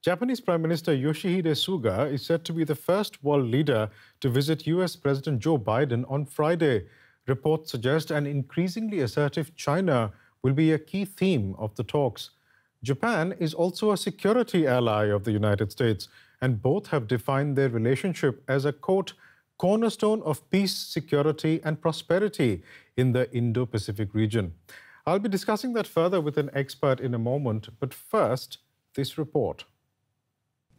Japanese Prime Minister Yoshihide Suga is said to be the first world leader to visit US President Joe Biden on Friday. Reports suggest an increasingly assertive China will be a key theme of the talks. Japan is also a security ally of the United States, and both have defined their relationship as a, quote, cornerstone of peace, security, and prosperity in the Indo-Pacific region. I'll be discussing that further with an expert in a moment, but first, this report.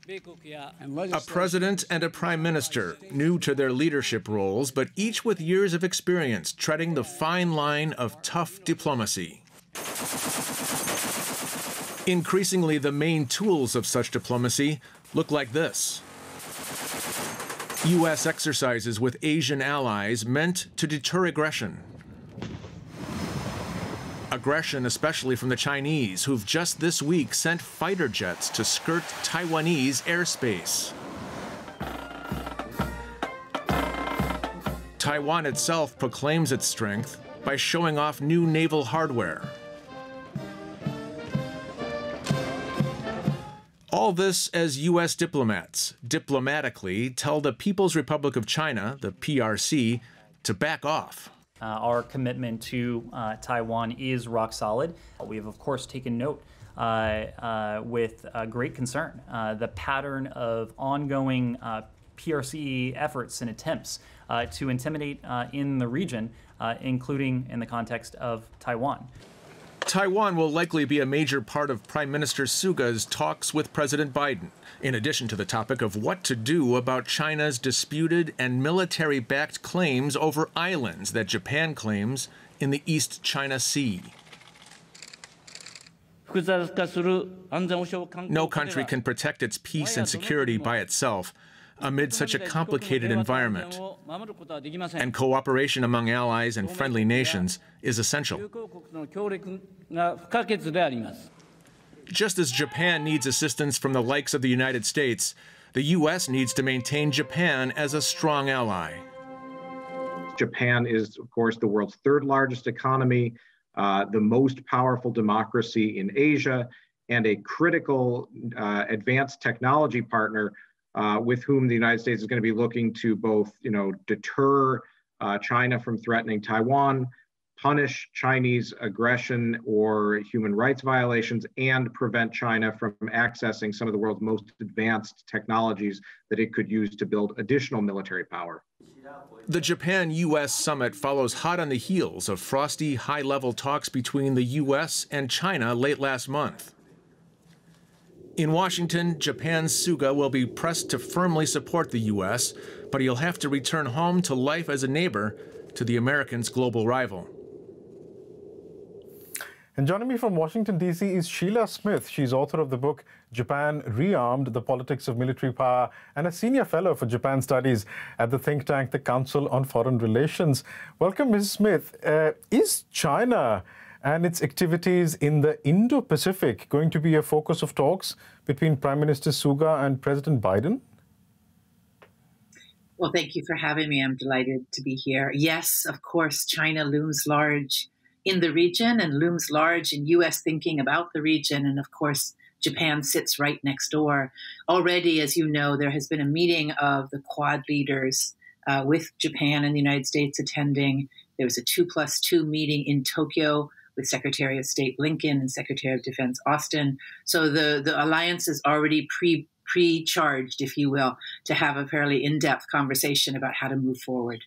A president and a prime minister, new to their leadership roles, but each with years of experience treading the fine line of tough diplomacy. Increasingly, the main tools of such diplomacy look like this. U.S. exercises with Asian allies meant to deter aggression. Aggression especially from the Chinese, who've just this week sent fighter jets to skirt Taiwanese airspace. Taiwan itself proclaims its strength by showing off new naval hardware. All this as U.S. diplomats diplomatically tell the People's Republic of China, the PRC, to back off. Our commitment to Taiwan is rock solid. We have, of course, taken note with great concern the pattern of ongoing PRC efforts and attempts to intimidate in the region, including in the context of Taiwan. Taiwan will likely be a major part of Prime Minister Suga's talks with President Biden, in addition to the topic of what to do about China's disputed and military-backed claims over islands that Japan claims in the East China Sea. No country can protect its peace and security by itself amid such a complicated environment, and cooperation among allies and friendly nations is essential. Just as Japan needs assistance from the likes of the United States, the U.S. needs to maintain Japan as a strong ally. Japan is, of course, the world's third largest economy, the most powerful democracy in Asia, and a critical advanced technology partner with whom the United States is going to be looking to both, deter China from threatening Taiwan, punish Chinese aggression or human rights violations, and prevent China from accessing some of the world's most advanced technologies that it could use to build additional military power. The Japan-U.S. summit follows hot on the heels of frosty, high-level talks between the U.S. and China late last month. In Washington, Japan's Suga will be pressed to firmly support the U.S., but he'll have to return home to life as a neighbor to the Americans' global rival. And joining me from Washington, D.C. is Sheila Smith. She's author of the book Japan Rearmed, The Politics of Military Power, and a senior fellow for Japan Studies at the think tank, the Council on Foreign Relations. Welcome, Ms. Smith. Is China and its activities in the Indo-Pacific going to be a focus of talks between Prime Minister Suga and President Biden? Well, thank you for having me. I'm delighted to be here. Yes, of course, China looms large in the region and looms large in U.S. thinking about the region. And of course, Japan sits right next door. Already, as you know, there has been a meeting of the Quad leaders with Japan and the United States attending. There was a 2+2 meeting in Tokyo with Secretary of State Blinken and Secretary of Defense Austin. So the alliance is already pre-charged, if you will, to have a fairly in-depth conversation about how to move forward.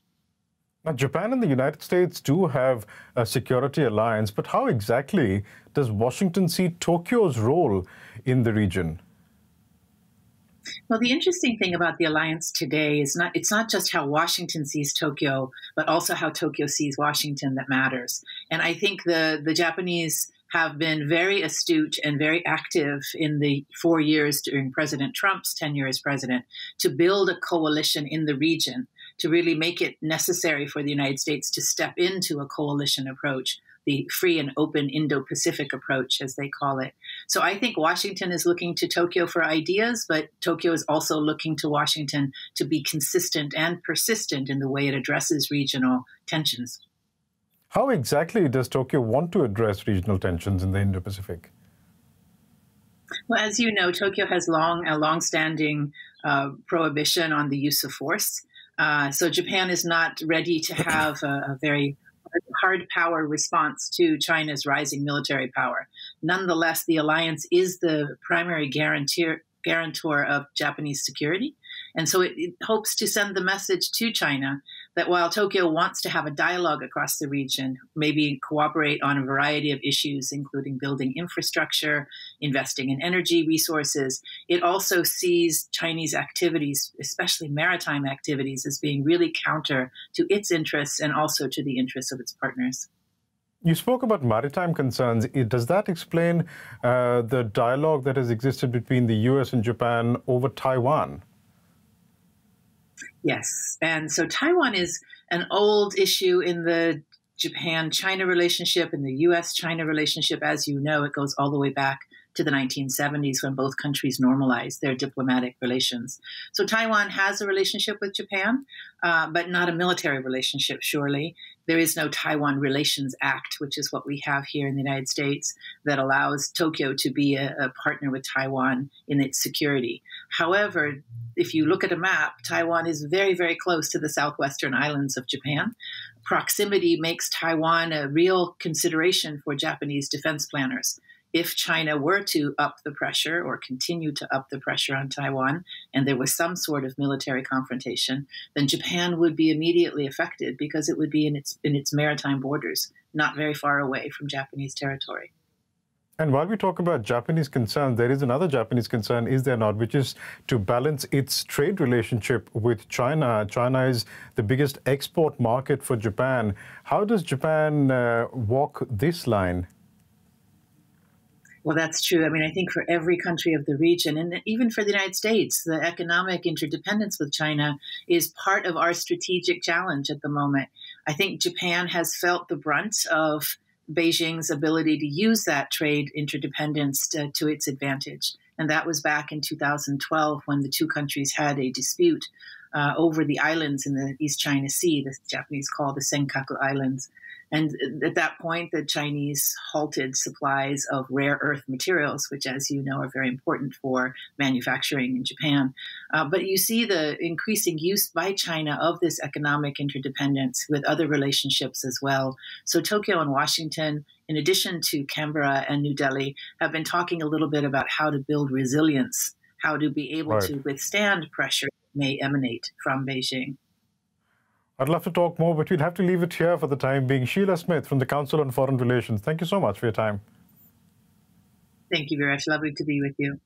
Now, Japan and the United States do have a security alliance, but how exactly does Washington see Tokyo's role in the region? Well, the interesting thing about the alliance today is it's not just how Washington sees Tokyo, but also how Tokyo sees Washington that matters. And I think the Japanese have been very astute and very active in the 4 years during President Trump's tenure as president to build a coalition in the region, to really make it necessary for the United States to step into a coalition approach, the free and open Indo-Pacific approach, as they call it. So I think Washington is looking to Tokyo for ideas, but Tokyo is also looking to Washington to be consistent and persistent in the way it addresses regional tensions. How exactly does Tokyo want to address regional tensions in the Indo-Pacific? Well, as you know, Tokyo has a long-standing prohibition on the use of force. So Japan is not ready to have a very hard power response to China's rising military power. Nonetheless, the alliance is the primary guarantor of Japanese security. And so it hopes to send the message to China that while Tokyo wants to have a dialogue across the region, maybe cooperate on a variety of issues, including building infrastructure, investing in energy resources, it also sees Chinese activities, especially maritime activities, as being really counter to its interests and also to the interests of its partners. You spoke about maritime concerns. Does that explain the dialogue that has existed between the U.S. and Japan over Taiwan? Yes. And so Taiwan is an old issue in the Japan-China relationship, in the U.S.-China relationship. As you know, it goes all the way back to the 1970s when both countries normalized their diplomatic relations. So Taiwan has a relationship with Japan, but not a military relationship, surely. There is no Taiwan Relations Act, which is what we have here in the United States, that allows Tokyo to be a partner with Taiwan in its security. However, if you look at a map, Taiwan is very, very close to the southwestern islands of Japan. Proximity makes Taiwan a real consideration for Japanese defense planners. If China were to up the pressure or continue to up the pressure on Taiwan, and there was some sort of military confrontation, then Japan would be immediately affected because it would be in its maritime borders, not very far away from Japanese territory. And while we talk about Japanese concerns, there is another Japanese concern, is there not, which is to balance its trade relationship with China. China is the biggest export market for Japan. How does Japan walk this line? Well, that's true. I mean, I think for every country of the region, and even for the United States, the economic interdependence with China is part of our strategic challenge at the moment. I think Japan has felt the brunt of Beijing's ability to use that trade interdependence to its advantage. And that was back in 2012 when the two countries had a dispute over the islands in the East China Sea, the Japanese call the Senkaku Islands. And at that point, the Chinese halted supplies of rare earth materials, which, as you know, are very important for manufacturing in Japan. But you see the increasing use by China of this economic interdependence with other relationships as well. So Tokyo and Washington, in addition to Canberra and New Delhi, have been talking a little bit about how to build resilience, how to be able to withstand pressure that may emanate from Beijing. I'd love to talk more, but we'd have to leave it here for the time being. Sheila Smith from the Council on Foreign Relations, thank you so much for your time. Thank you, Viresh. Lovely to be with you.